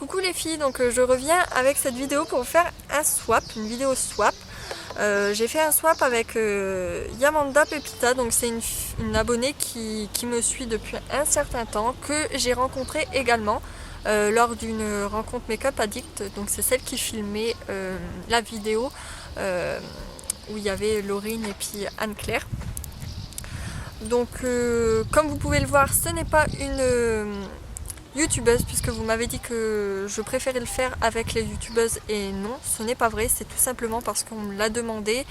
Coucou les filles, donc je reviens avec cette vidéo pour faire un swap, une vidéo swap. J'ai fait un swap avec Yamanda Pepita, donc c'est une abonnée qui me suit depuis un certain temps, que j'ai rencontrée également lors d'une rencontre Make-up Addict. Donc c'est celle qui filmait la vidéo où il y avait Laurine et puis Anne-Claire. Donc comme vous pouvez le voir, ce n'est pas une youtubeuse, puisque vous m'avez dit que je préférais le faire avec les youtubeuses, et non, ce n'est pas vrai, c'est tout simplement parce qu'on me l'a demandé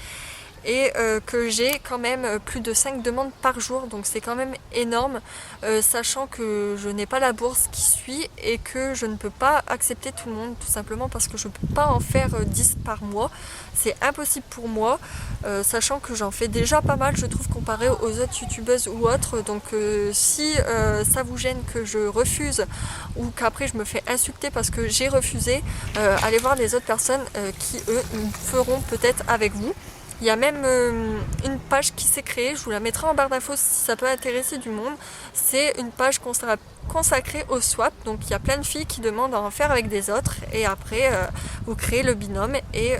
et que j'ai quand même plus de 5 demandes par jour, donc c'est quand même énorme, sachant que je n'ai pas la bourse qui suit et que je ne peux pas accepter tout le monde, tout simplement parce que je ne peux pas en faire 10 par mois, c'est impossible pour moi, sachant que j'en fais déjà pas mal, je trouve, comparé aux autres youtubeuses ou autres. Donc si ça vous gêne que je refuse ou qu'après je me fais insulter parce que j'ai refusé, allez voir les autres personnes qui eux feront peut-être avec vous. Il y a même une page qui s'est créée, je vous la mettrai en barre d'infos si ça peut intéresser du monde. C'est une page consacrée au swap, donc il y a plein de filles qui demandent à en faire avec des autres, et après vous créez le binôme et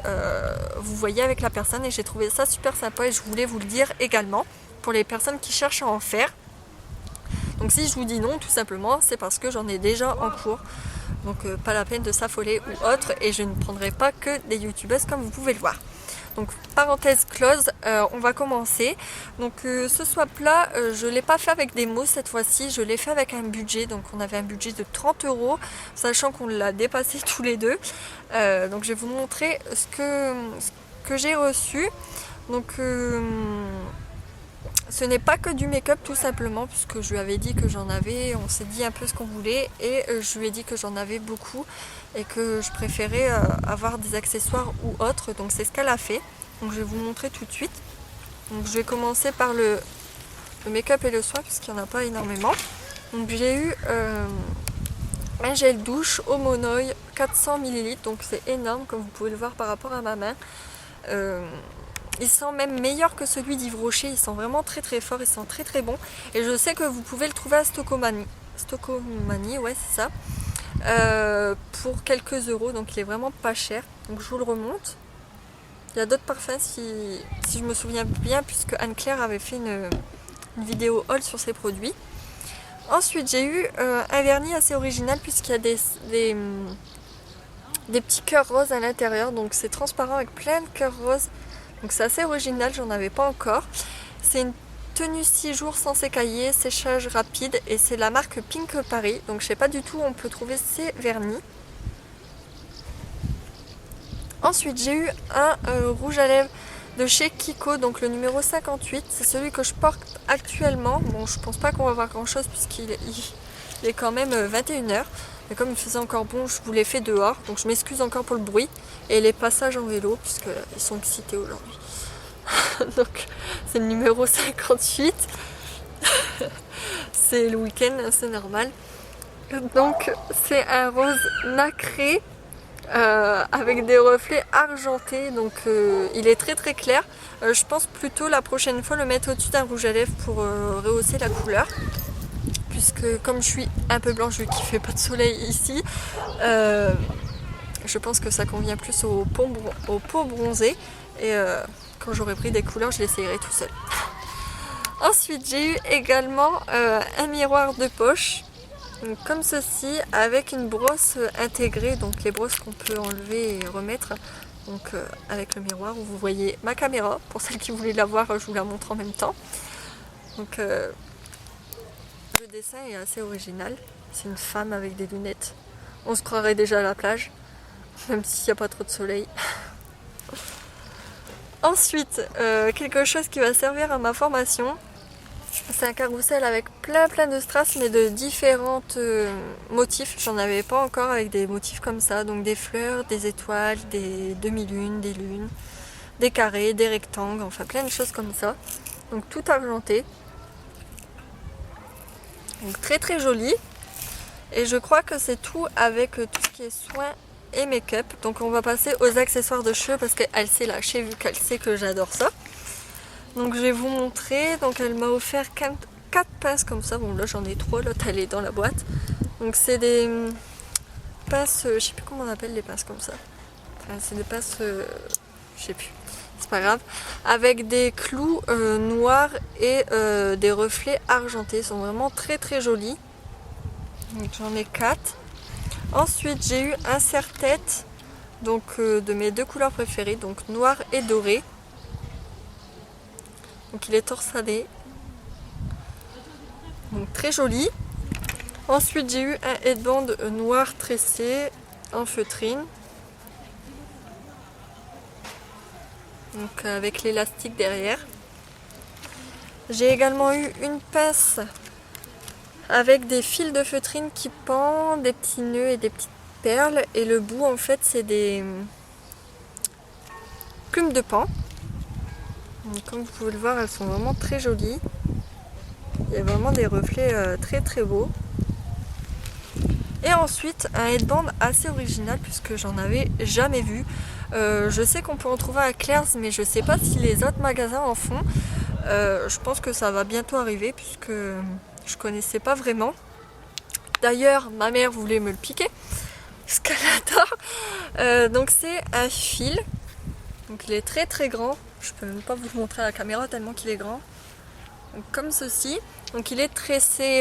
vous voyez avec la personne, et j'ai trouvé ça super sympa et je voulais vous le dire également pour les personnes qui cherchent à en faire. Donc si je vous dis non, tout simplement, c'est parce que j'en ai déjà en cours, donc pas la peine de s'affoler ou autre, et je ne prendrai pas que des youtubeuses comme vous pouvez le voir. Donc parenthèse close, on va commencer. Donc ce swap là, je ne l'ai pas fait avec des mots cette fois-ci, je l'ai fait avec un budget. Donc on avait un budget de 30 €, sachant qu'on l'a dépassé tous les deux. Donc je vais vous montrer ce que j'ai reçu. Donc ce n'est pas que du make-up, tout simplement, puisque je lui avais dit que j'en avais, on s'est dit un peu ce qu'on voulait, et je lui ai dit que j'en avais beaucoup et que je préférais avoir des accessoires ou autres. Donc c'est ce qu'elle a fait, donc je vais vous montrer tout de suite. Donc je vais commencer par le make-up et le soin, puisqu'il n'y en a pas énormément. Donc j'ai eu un gel douche Homonoï 400 ml, donc c'est énorme comme vous pouvez le voir par rapport à ma main. Il sent même meilleur que celui d'Yves Rocher, il sent vraiment très très fort, il sent très très bon. Et je sais que vous pouvez le trouver à Stocomanie, ouais c'est ça, pour quelques euros, donc il est vraiment pas cher. Donc je vous le remonte. Il y a d'autres parfums si je me souviens bien, puisque Anne-Claire avait fait une vidéo haul sur ces produits. Ensuite j'ai eu un vernis assez original, puisqu'il y a des petits cœurs roses à l'intérieur, donc c'est transparent avec plein de cœurs roses. Donc c'est assez original, j'en avais pas encore. C'est une tenue 6 jours sans s'écailler, séchage rapide, et c'est la marque Pink Paris. Donc je sais pas du tout où on peut trouver ces vernis. Ensuite j'ai eu un rouge à lèvres de chez Kiko, donc le numéro 58. C'est celui que je porte actuellement. Bon, je pense pas qu'on va voir grand chose puisqu'il est quand même 21 h. Mais comme il faisait encore bon, je vous l'ai fait dehors. Donc je m'excuse encore pour le bruit et les passages en vélo, puisqu'ils sont excités aujourd'hui. Donc c'est le numéro 58. C'est le week-end, c'est normal. Donc c'est un rose nacré avec des reflets argentés. Donc il est très très clair. Je pense plutôt la prochaine fois le mettre au-dessus d'un rouge à lèvres pour rehausser la couleur. Puisque comme je suis un peu blanche vu qu'il ne fait pas de soleil ici, je pense que ça convient plus aux peaux bronzées, et quand j'aurai pris des couleurs je l'essayerai tout seul. Ensuite j'ai eu également un miroir de poche, donc, comme ceci, avec une brosse intégrée, donc les brosses qu'on peut enlever et remettre, donc avec le miroir où vous voyez ma caméra. Pour celles qui voulaient la voir, je vous la montre en même temps. Donc le dessin est assez original, c'est une femme avec des lunettes. On se croirait déjà à la plage, même s'il n'y a pas trop de soleil. Ensuite, quelque chose qui va servir à ma formation, c'est un carrousel avec plein de strass, mais de différents motifs. J'en avais pas encore avec des motifs comme ça, donc des fleurs, des étoiles, des demi-lunes, des lunes, des carrés, des rectangles, enfin plein de choses comme ça. Donc tout argenté. Donc très très joli, et je crois que c'est tout avec tout ce qui est soins et make-up. Donc on va passer aux accessoires de cheveux, parce qu'elle s'est lâchée vu qu'elle sait que j'adore ça. Donc je vais vous montrer. Donc elle m'a offert 4 pinces comme ça. Bon là j'en ai 3, l'autre elle est dans la boîte. Donc c'est des pinces, je sais plus comment on appelle les pinces comme ça. Enfin, c'est des pinces, je sais plus, c'est pas grave. Avec des clous noirs et des reflets argentés. Ils sont vraiment très très jolis. Donc j'en ai 4. Ensuite j'ai eu un serre-tête donc de mes 2 couleurs préférées, donc noir et doré. Donc il est torsadé. Donc très joli. Ensuite j'ai eu un headband noir tressé en feutrine. Donc avec l'élastique derrière. J'ai également eu une pince avec des fils de feutrine qui pendent, des petits nœuds et des petites perles. Et le bout en fait c'est des plumes de paon. Donc, comme vous pouvez le voir, elles sont vraiment très jolies. Il y a vraiment des reflets très très beaux. Et ensuite un headband assez original puisque j'en avais jamais vu. Je sais qu'on peut en trouver à Claire's mais je sais pas si les autres magasins en font. Je pense que ça va bientôt arriver puisque je connaissais pas vraiment. D'ailleurs ma mère voulait me le piquer parce qu'elle adore. Donc c'est un fil. Donc il est très très grand. Je peux même pas vous le montrer à la caméra tellement qu'il est grand. Donc, comme ceci. Donc il est tressé,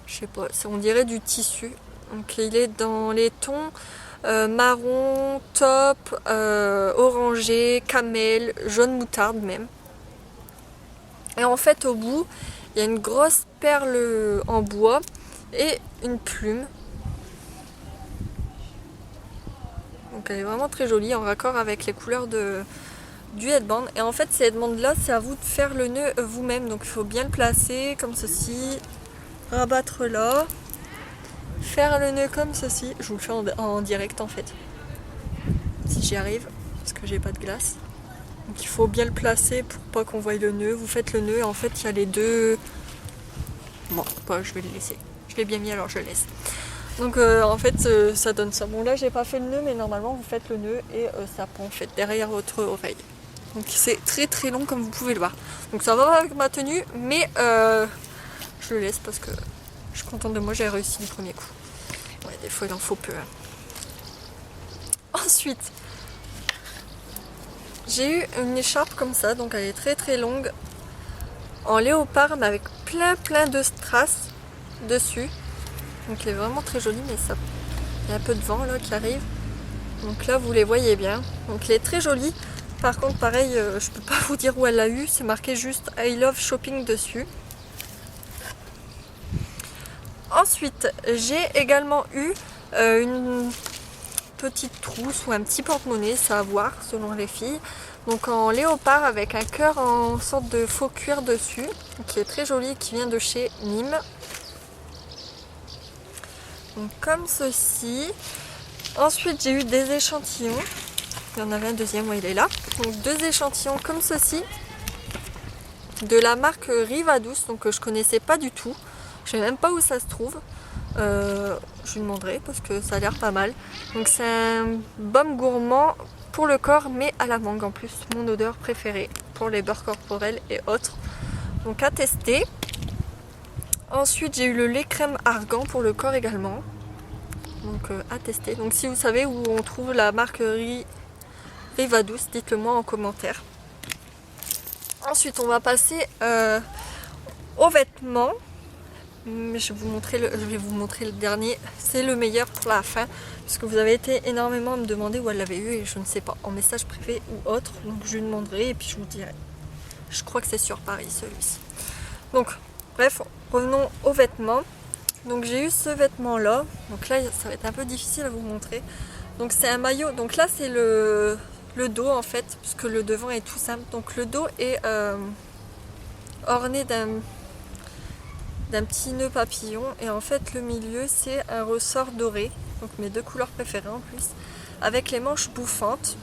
je sais pas, on dirait du tissu. Donc il est dans les tons marron, taupe, orangé, camel, jaune moutarde même. Et en fait au bout il y a une grosse perle en bois et une plume. Donc elle est vraiment très jolie en raccord avec les couleurs du headband. Et en fait ces headbands là c'est à vous de faire le nœud vous-même. Donc il faut bien le placer comme ceci, rabattre là, faire le nœud comme ceci. Je vous le fais en direct en fait, si j'y arrive, parce que j'ai pas de glace. Donc il faut bien le placer pour pas qu'on voie le nœud. Vous faites le nœud et en fait il y a les deux... Bon, pas, je vais le laisser. Je l'ai bien mis alors je le laisse. Donc en fait ça donne ça. Bon là j'ai pas fait le nœud mais normalement vous faites le nœud et ça pend en fait derrière votre oreille. Donc c'est très très long comme vous pouvez le voir. Donc ça va avec ma tenue mais je le laisse parce que je suis contente de moi, j'ai réussi du premier coup. Ouais, des fois il en faut peu. Hein. Ensuite j'ai eu une écharpe comme ça, donc elle est très très longue en léopard mais avec plein de strass dessus. Donc elle est vraiment très jolie mais ça, il y a un peu de vent là qui arrive. Donc là vous les voyez bien. Donc elle est très jolie. Par contre pareil, je peux pas vous dire où elle l'a eu. C'est marqué juste I love shopping dessus. Ensuite j'ai également eu une petite trousse ou un petit porte-monnaie, ça à voir selon les filles. Donc en léopard avec un cœur en sorte de faux cuir dessus. Qui est très joli, qui vient de chez Nîmes. Donc comme ceci. Ensuite j'ai eu des échantillons. Il y en avait un deuxième, ouais, il est là. Donc 2 échantillons comme ceci. De la marque Rivadouce, donc que je connaissais pas du tout. Je sais même pas où ça se trouve. Je lui demanderai parce que ça a l'air pas mal. Donc c'est un baume gourmand pour le corps mais à la mangue en plus. Mon odeur préférée pour les beurres corporels et autres. Donc à tester. Ensuite j'ai eu le lait crème argan pour le corps également. Donc à tester. Donc si vous savez où on trouve la marque Rivadouce, dites-le moi en commentaire. Ensuite on va passer aux vêtements. Je vais vous montrer le dernier. C'est le meilleur pour la fin. Parce que vous avez été énormément à me demander où elle l'avait eu et je ne sais pas, en message privé ou autre. Donc je lui demanderai et puis je vous dirai. Je crois que c'est sur Paris celui-ci. Donc bref, revenons aux vêtements. Donc j'ai eu ce vêtement là. Donc là ça va être un peu difficile à vous montrer. Donc c'est un maillot. Donc là c'est le dos en fait. Puisque le devant est tout simple. Donc le dos est orné d'un petit nœud papillon et en fait le milieu c'est un ressort doré, donc mes 2 couleurs préférées en plus, avec les manches bouffantes.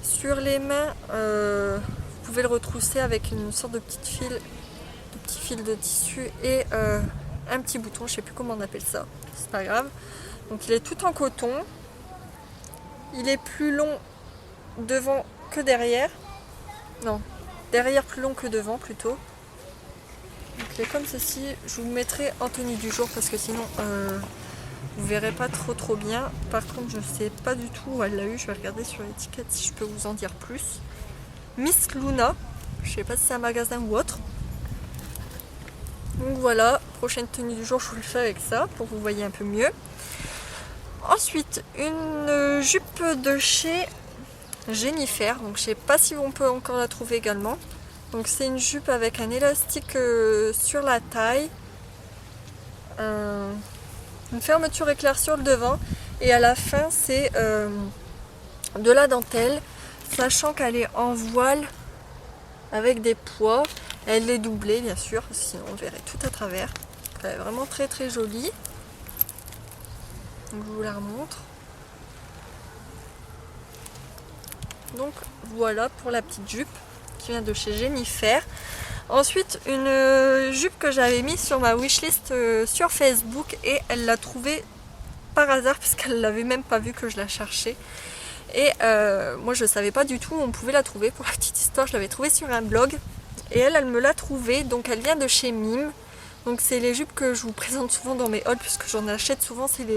Sur les mains vous pouvez le retrousser avec une sorte de petit fil de tissu et un petit bouton, je sais plus comment on appelle ça, c'est pas grave. Donc il est tout en coton, il est plus long devant que derrière, non, derrière plus long que devant plutôt. Donc il est comme ceci, je vous le mettrai en tenue du jour parce que sinon verrez pas trop bien. Par contre, je sais pas du tout où elle l'a eu. Je vais regarder sur l'étiquette si je peux vous en dire plus. Miss Luna. Je sais pas si c'est un magasin ou autre. Donc voilà, prochaine tenue du jour, je vous le fais avec ça pour que vous voyez un peu mieux. Ensuite, une jupe de chez Jennifer. Donc je sais pas si on peut encore la trouver également. Donc c'est une jupe avec un élastique sur la taille. Une fermeture éclair sur le devant. Et à la fin, c'est de la dentelle. Sachant qu'elle est en voile avec des pois. Elle est doublée bien sûr, sinon on verrait tout à travers. Elle est vraiment très jolie. Donc je vous la remontre. Donc voilà pour la petite jupe qui vient de chez Jennifer. Ensuite une jupe que j'avais mise sur ma wishlist sur Facebook et elle l'a trouvée par hasard puisqu'elle l'avait même pas vu que je la cherchais. Et moi je savais pas du tout où on pouvait la trouver. Pour la petite histoire, je l'avais trouvée sur un blog. Et elle me l'a trouvée, donc elle vient de chez Mime. Donc c'est les jupes que je vous présente souvent dans mes hauls, puisque j'en achète souvent, c'est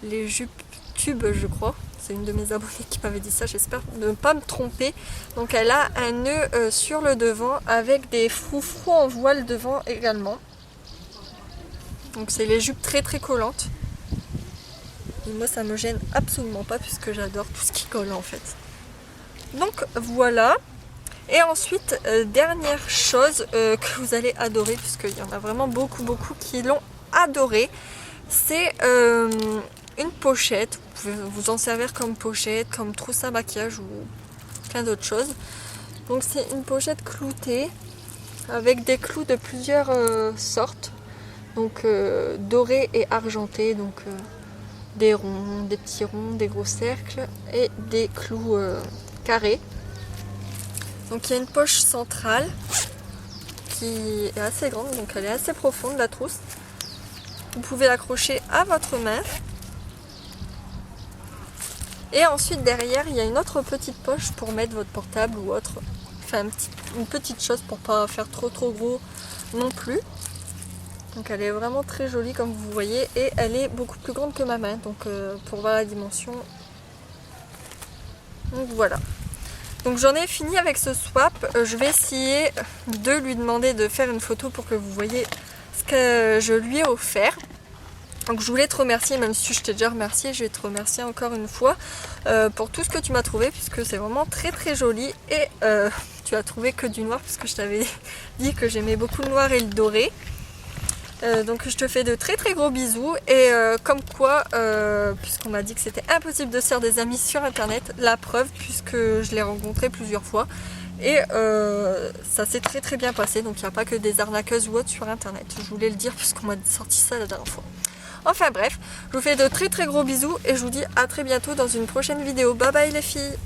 les jupes tubes je crois. C'est une de mes abonnées qui m'avait dit ça, j'espère ne pas me tromper. Donc elle a un nœud sur le devant avec des froufrous en voile devant également. Donc c'est les jupes très collantes. Et moi ça me gêne absolument pas puisque j'adore tout ce qui colle en fait. Donc voilà. Et ensuite, dernière chose que vous allez adorer, puisqu'il y en a vraiment beaucoup qui l'ont adoré, c'est une pochette. Vous pouvez vous en servir comme pochette, comme trousse à maquillage ou plein d'autres choses. Donc c'est une pochette cloutée avec des clous de plusieurs sortes, donc dorés et argentés, donc des ronds, des petits ronds, des gros cercles et des clous carrés. Donc il y a une poche centrale qui est assez grande, donc elle est assez profonde la trousse. Vous pouvez l'accrocher à votre main. Et ensuite derrière il y a une autre petite poche pour mettre votre portable ou autre. Enfin une petite chose pour pas faire trop gros non plus. Donc elle est vraiment très jolie comme vous voyez et elle est beaucoup plus grande que ma main. Donc pour voir la dimension. Donc voilà. Donc j'en ai fini avec ce swap. Je vais essayer de lui demander de faire une photo pour que vous voyez ce que je lui ai offert. Donc je voulais te remercier, même si je t'ai déjà remercié, je vais te remercier encore une fois pour tout ce que tu m'as trouvé, puisque c'est vraiment très joli. Et tu as trouvé que du noir, puisque je t'avais dit que j'aimais beaucoup le noir et le doré. Donc je te fais de très gros bisous et comme quoi, puisqu'on m'a dit que c'était impossible de se faire des amis sur internet, la preuve puisque je l'ai rencontré plusieurs fois et ça s'est très bien passé, donc il n'y a pas que des arnaqueuses ou autres sur internet. Je voulais le dire puisqu'on m'a sorti ça la dernière fois. Enfin bref, je vous fais de très gros bisous et je vous dis à très bientôt dans une prochaine vidéo. Bye bye les filles!